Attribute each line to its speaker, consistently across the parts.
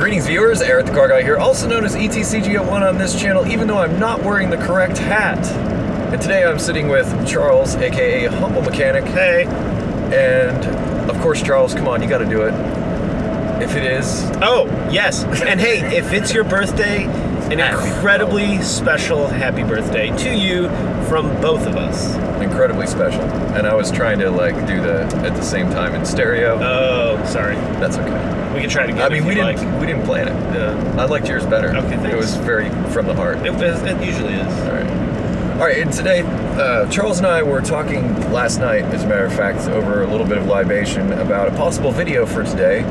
Speaker 1: Greetings viewers, Eric the Car Guy here, also known as ETCG01 on this channel, even though I'm not wearing the correct hat. And today I'm sitting with Charles, aka HumbleMechanic.
Speaker 2: Hey.
Speaker 1: And of course, Charles, come on, you gotta do it. If it is...
Speaker 2: Oh, yes. And hey, if it's your birthday, an incredibly special happy birthday to you from both of us.
Speaker 1: Incredibly special. And I was trying to do the at the same time in stereo.
Speaker 2: Oh, sorry.
Speaker 1: That's okay.
Speaker 2: We can try to get.
Speaker 1: I mean, we didn't plan it. I liked yours better.
Speaker 2: Okay, thanks.
Speaker 1: It was very from the heart.
Speaker 2: It usually is.
Speaker 1: All right. And today, Charles and I were talking last night, as a matter of fact, over a little bit of libation about a possible video for today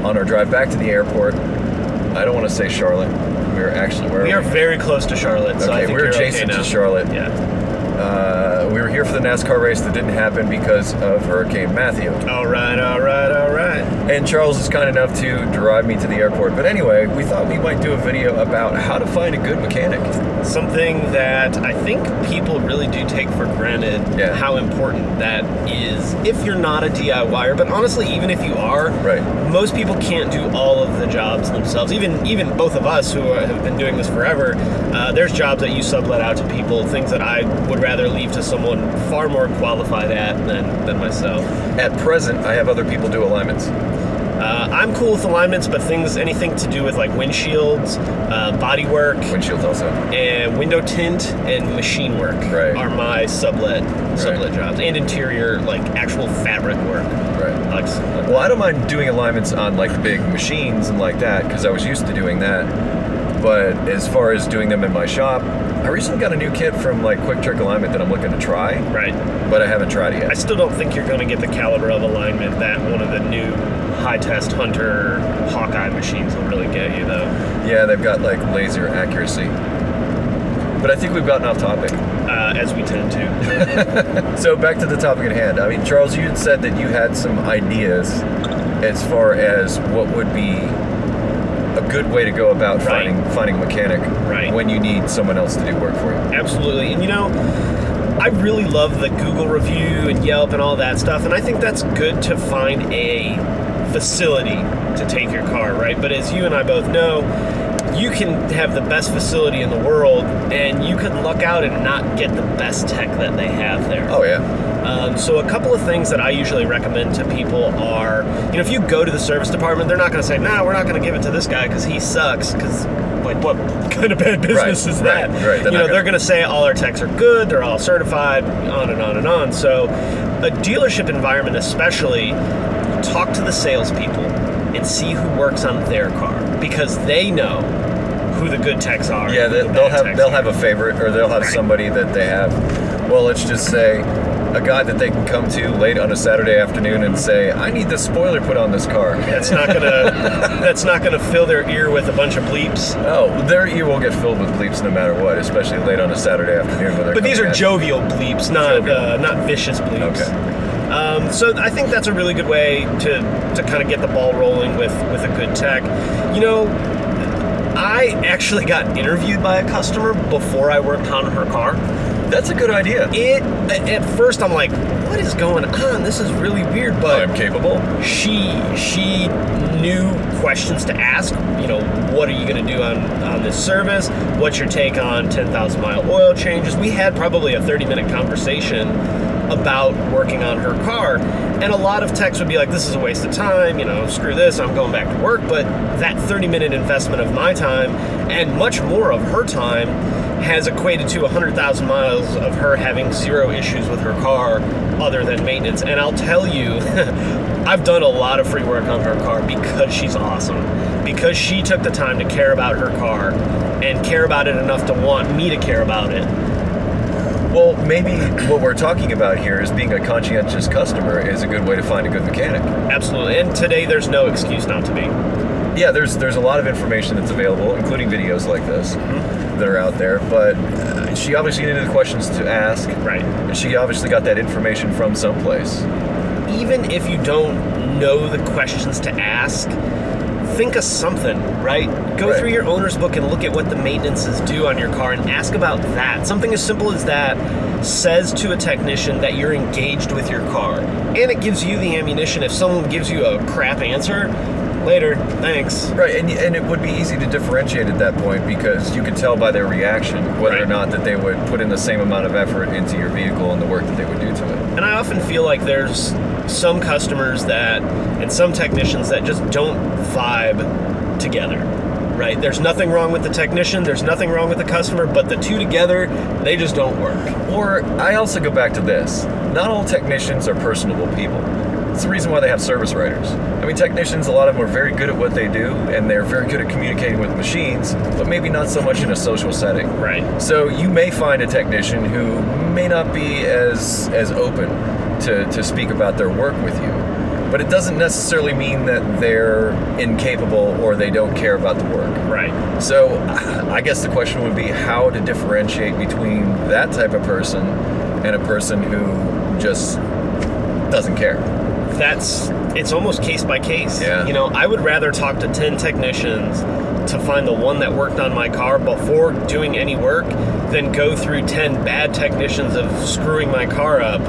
Speaker 1: on our drive back to the airport. I don't want to say Charlotte. We're actually
Speaker 2: we are very close to Charlotte. So I think
Speaker 1: we're adjacent to Charlotte.
Speaker 2: Yeah.
Speaker 1: We were here for the NASCAR race that didn't happen because of Hurricane Matthew.
Speaker 2: All right.
Speaker 1: And Charles is kind enough to drive me to the airport. But anyway, we thought we might do a video about how to find a good mechanic.
Speaker 2: Something that I think people really do take for granted, how important that is if you're not a DIYer. But honestly, even if you are, most people can't do all of the jobs themselves. Even both of us who have been doing this forever, there's jobs that you sublet out to people, things that I would rather leave to someone far more qualified at than myself. At
Speaker 1: present, I have other people do alignments.
Speaker 2: I'm cool with alignments, but anything to do with like windshields, body work,
Speaker 1: windshields also,
Speaker 2: and window tint and machine work are my sublet jobs, and interior actual fabric work.
Speaker 1: Well, I don't mind doing alignments on the big machines and like that because I was used to doing that. But as far as doing them in my shop, I recently got a new kit from Quick Trick Alignment that I'm looking to try. But I haven't tried it yet.
Speaker 2: I still don't think you're going to get the caliber of alignment that one of the new high-test Hunter Hawkeye machines will really get you, though.
Speaker 1: Yeah, they've got laser accuracy. But I think we've gotten off topic.
Speaker 2: As we tend to.
Speaker 1: So back to the topic at hand. I mean, Charles, you had said that you had some ideas as far as what would be a good way to go about finding a mechanic when you need someone else to do work for you.
Speaker 2: Absolutely. And I really love the Google review and Yelp and all that stuff, and I think that's good to find a facility to take your car, right? But as you and I both know, you can have the best facility in the world, and you can luck out and not get the best tech that they have there.
Speaker 1: Oh, yeah.
Speaker 2: So a couple of things that I usually recommend to people are, if you go to the service department, they're not going to say, we're not going to give it to this guy because he sucks, because what kind of bad business is that? They're going to say all our techs are good, they're all certified, on and on and on. So a dealership environment especially, talk to the salespeople and see who works on their car, because they know who the good techs are.
Speaker 1: Yeah, they'll have a favorite, or they'll have somebody that they have. Well, let's just say a guy that they can come to late on a Saturday afternoon and say, I need the spoiler put on this car.
Speaker 2: That's not gonna fill their ear with a bunch of bleeps.
Speaker 1: Oh, their ear will get filled with bleeps no matter what, especially late on a Saturday afternoon.
Speaker 2: But these are jovial bleeps, not vicious bleeps.
Speaker 1: Okay.
Speaker 2: So I think that's a really good way to kind of get the ball rolling with a good tech. I actually got interviewed by a customer before I worked on her car.
Speaker 1: That's a good idea.
Speaker 2: At first I'm like, what is going on? This is really weird, but
Speaker 1: I'm capable.
Speaker 2: She knew questions to ask. What are you going to do on this service? What's your take on 10,000 mile oil changes? We had probably a 30-minute conversation about working on her car, and a lot of techs would be like, this is a waste of time, screw this, I'm going back to work. But that 30-minute investment of my time and much more of her time has equated to 100,000 miles of her having zero issues with her car other than maintenance. And I'll tell you, I've done a lot of free work on her car because she's awesome, because she took the time to care about her car and care about it enough to want me to care about it.
Speaker 1: Well, maybe what we're talking about here is being a conscientious customer is a good way to find a good mechanic.
Speaker 2: Absolutely. And today there's no excuse not to be.
Speaker 1: Yeah, there's a lot of information that's available, including videos like this that are out there. But she obviously knew the questions to ask. And she obviously got that information from someplace.
Speaker 2: Even if you don't know the questions to ask, think of something, right? Go
Speaker 1: Right.
Speaker 2: through your owner's book and look at what the maintenance is due on your car and ask about that. Something as simple as that says to a technician that you're engaged with your car. And it gives you the ammunition. If someone gives you a crap answer, later, thanks.
Speaker 1: Right, and it would be easy to differentiate at that point because you could tell by their reaction whether or
Speaker 2: Right.
Speaker 1: not that they would put in the same amount of effort into your vehicle and the work that they would do to it.
Speaker 2: And I often feel like there's some customers that, and some technicians that just don't vibe together, right? There's nothing wrong with the technician, there's nothing wrong with the customer, but the two together, they just don't work.
Speaker 1: Or I also go back to this. Not all technicians are personable people. It's the reason why they have service writers. I mean, technicians, a lot of them are very good at what they do, and they're very good at communicating with machines, but maybe not so much in a social setting.
Speaker 2: Right.
Speaker 1: So you may find a technician who may not be as open to speak about their work with you, but it doesn't necessarily mean that they're incapable or they don't care about the work.
Speaker 2: Right.
Speaker 1: So I guess the question would be how to differentiate between that type of person and a person who just doesn't care.
Speaker 2: It's almost case by case.
Speaker 1: Yeah.
Speaker 2: You know, I would rather talk to 10 technicians to find the one that worked on my car before doing any work than go through 10 bad technicians of screwing my car up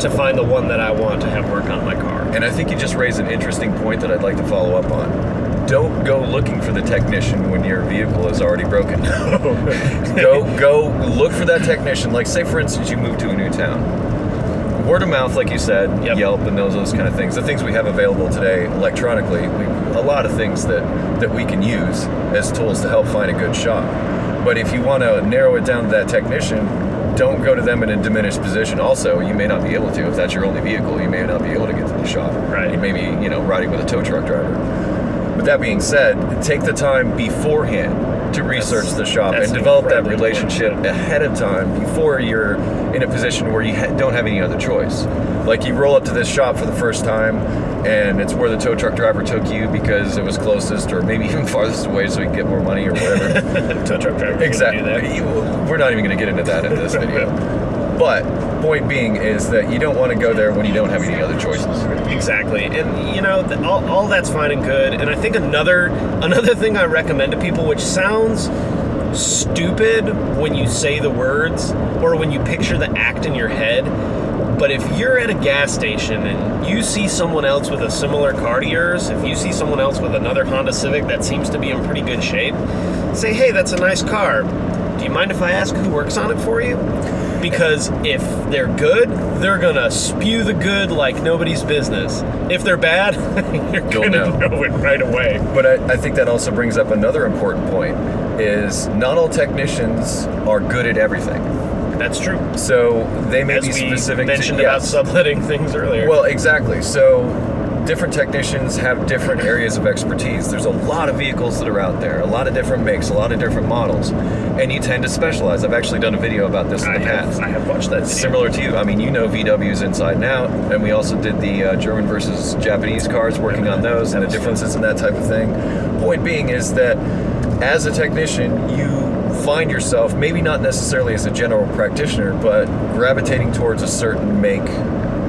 Speaker 2: to find the one that I want to have work on my car.
Speaker 1: And I think you just raised an interesting point that I'd like to follow up on. Don't go looking for the technician when your vehicle is already broken. Go look for that technician. Like, say, for instance, you move to a new town. Word of mouth, like you said,
Speaker 2: Yep.
Speaker 1: Yelp and those kind of things. The things we have available today electronically, a lot of things that we can use as tools to help find a good shop. But if you want to narrow it down to that technician, don't go to them in a diminished position. Also, you may not be able to. If that's your only vehicle, you may not be able to get to the shop.
Speaker 2: Right.
Speaker 1: You may be, riding with a tow truck driver. With that being said, take the time beforehand to research the shop
Speaker 2: that's
Speaker 1: and develop that
Speaker 2: incredibly
Speaker 1: relationship
Speaker 2: important.
Speaker 1: ahead of time before you're in a position where you don't have any other choice. Like you roll up to this shop for the first time and it's where the tow truck driver took you because it was closest or maybe even farthest away so he can get more money or whatever.
Speaker 2: Tow truck driver.
Speaker 1: Exactly.
Speaker 2: Do that.
Speaker 1: We're not even going to get into that in this video. But point being is that you don't want to go there when you don't have any other choices.
Speaker 2: Exactly, and all that's fine and good. And I think another thing I recommend to people, which sounds stupid when you say the words or when you picture the act in your head, but if you're at a gas station and you see someone else with a similar car to yours, if you see someone else with another Honda Civic that seems to be in pretty good shape, say, hey, that's a nice car. Do you mind if I ask who works on it for you? Because if they're good, they're gonna spew the good like nobody's business. If they're bad, you're gonna know it right away.
Speaker 1: But I think that also brings up another important point, is not all technicians are good at everything.
Speaker 2: That's true.
Speaker 1: So they may
Speaker 2: As
Speaker 1: be specific
Speaker 2: we mentioned
Speaker 1: to...
Speaker 2: about subletting things earlier.
Speaker 1: Well, exactly. So different technicians have different areas of expertise. There's a lot of vehicles that are out there, a lot of different makes, a lot of different models, and you tend to specialize. I've actually done a video about this in the past.
Speaker 2: I have watched that video.
Speaker 1: Similar to you. I mean, you know VWs inside and out, and we also did the German versus Japanese cars, working on those and the differences and that type of thing. Point being is that as a technician, you find yourself, maybe not necessarily as a general practitioner, but gravitating towards a certain make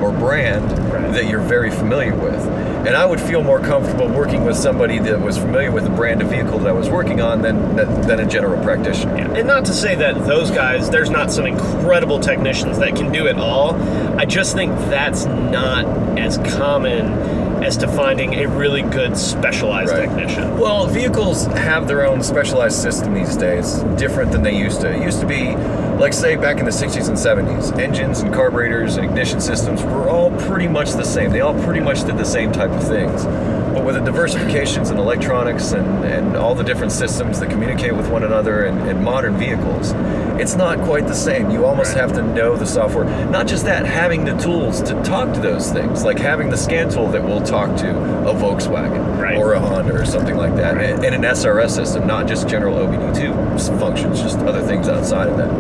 Speaker 1: or brand that you're very familiar with. And I would feel more comfortable working with somebody that was familiar with the brand of vehicle that I was working on than a general practitioner.
Speaker 2: Yeah. And not to say that those guys, there's not some incredible technicians that can do it all. I just think that's not as common as to finding a really good specialized technician.
Speaker 1: Well, vehicles have their own specialized system these days, different than they used to. It used to be, like say back in the 60s and 70s, engines and carburetors and ignition systems were all pretty much the same. They all pretty much did the same type of things. But with the diversifications in electronics and all the different systems that communicate with one another in modern vehicles, it's not quite the same. You almost have to know the software. Not just that, having the tools to talk to those things, like having the scan tool that will talk to a Volkswagen or a Honda or something like that, and an SRS system, not just general OBD2 functions, just other things outside of that.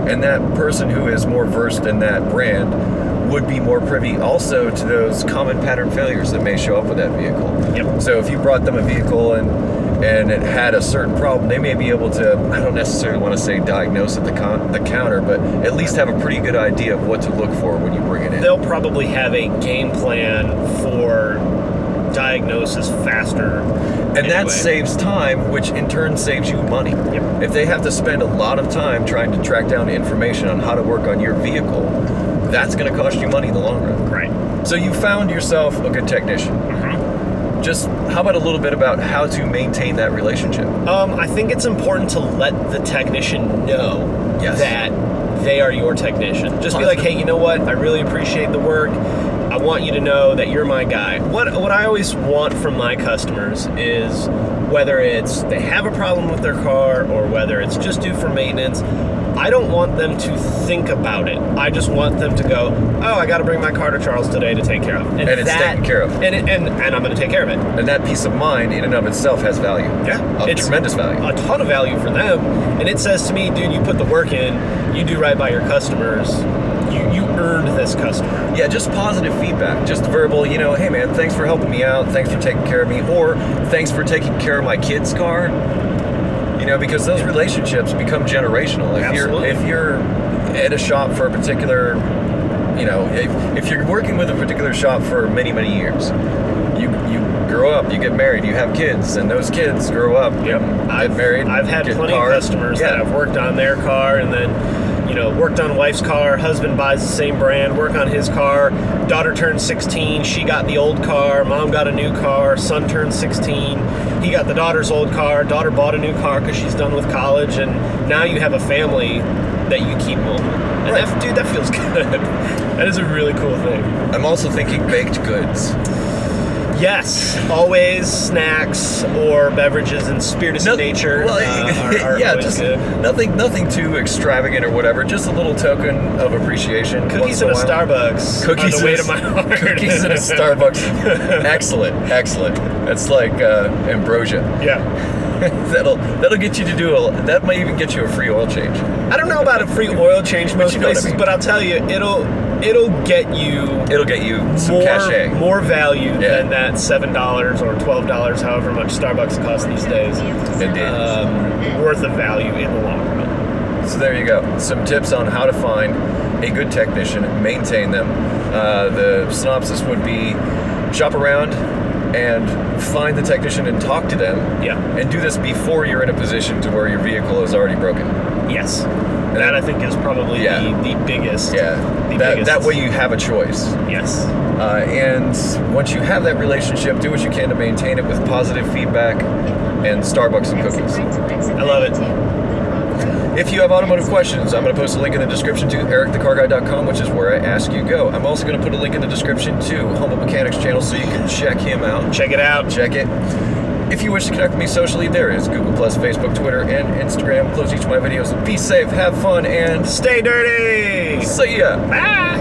Speaker 1: And that person who is more versed in that brand would be more privy also to those common pattern failures that may show up with that vehicle.
Speaker 2: Yep.
Speaker 1: So if you brought them a vehicle and it had a certain problem, they may be able to, I don't necessarily want to say diagnose at the counter, but at least have a pretty good idea of what to look for when you bring it in.
Speaker 2: They'll probably have a game plan for diagnosis faster.
Speaker 1: And that saves time, which in turn saves you money.
Speaker 2: Yep.
Speaker 1: If they have to spend a lot of time trying to track down information on how to work on your vehicle, that's going to cost you money in the long run.
Speaker 2: Right.
Speaker 1: So you found yourself a good technician. Just how about a little bit about how to maintain that relationship?
Speaker 2: I think it's important to let the technician know that they are your technician. Just be like, hey, you know what? I really appreciate the work. I want you to know that you're my guy. What I always want from my customers is, whether it's they have a problem with their car or whether it's just due for maintenance, I don't want them to think about it. I just want them to go, oh, I got to bring my car to Charles today to take care of.
Speaker 1: And it's taken care of.
Speaker 2: And I'm going to take care of it.
Speaker 1: And that peace of mind in and of itself has value.
Speaker 2: Yeah.
Speaker 1: It's tremendous value.
Speaker 2: A ton of value for them. And it says to me, dude, you put the work in, you do right by your customers, you earned this customer.
Speaker 1: Yeah, just positive feedback, just verbal, hey man, thanks for helping me out, thanks for taking care of me, or thanks for taking care of my kid's car. Because those relationships become generational. If you're at a shop for a particular, if you're working with a particular shop for many, many years, you grow up, you get married, you have kids, and those kids grow up, get married.
Speaker 2: I've had plenty of customers that have worked on their car and then, worked on wife's car, husband buys the same brand, work on his car, daughter turned 16, she got the old car, mom got a new car, son turned 16, he got the daughter's old car, daughter bought a new car because she's done with college, and now you have a family that you keep moving. And that feels good. That is a really cool thing.
Speaker 1: I'm also thinking baked goods.
Speaker 2: Yes, always snacks or beverages and spirits of nature are always
Speaker 1: just
Speaker 2: good.
Speaker 1: Nothing too extravagant or whatever. Just a little token of appreciation.
Speaker 2: Cookies in a Starbucks on the way to my heart.
Speaker 1: Cookies in a Starbucks. Excellent. That's like ambrosia.
Speaker 2: Yeah.
Speaker 1: That'll get you to that might even get you a free oil change.
Speaker 2: I don't know about a free oil change most places, but I'll tell you, it'll get you
Speaker 1: some cachet,
Speaker 2: more value than that $7 or $12, however much Starbucks costs these days.
Speaker 1: Indeed.
Speaker 2: Worth of value in the long run.
Speaker 1: So there you go. Some tips on how to find a good technician, maintain them. The synopsis would be shop around and find the technician and talk to them.
Speaker 2: Yeah.
Speaker 1: And do this before you're in a position to where your vehicle is already broken.
Speaker 2: Yes. That I think is probably the biggest.
Speaker 1: Yeah. That way you have a choice.
Speaker 2: Yes.
Speaker 1: And once you have that relationship, do what you can to maintain it with positive feedback and Starbucks and cookies.
Speaker 2: I love it.
Speaker 1: If you have automotive questions, I'm going to post a link in the description to ericthecarguy.com, which is where I ask you go. I'm also going to put a link in the description to Humble Mechanic's channel so you can check him out.
Speaker 2: Check it out.
Speaker 1: Check it. If you wish to connect with me socially, there is Google+, Facebook, Twitter, and Instagram. Close each of my videos. Be safe, have fun, and
Speaker 2: stay dirty.
Speaker 1: See ya.
Speaker 2: Bye.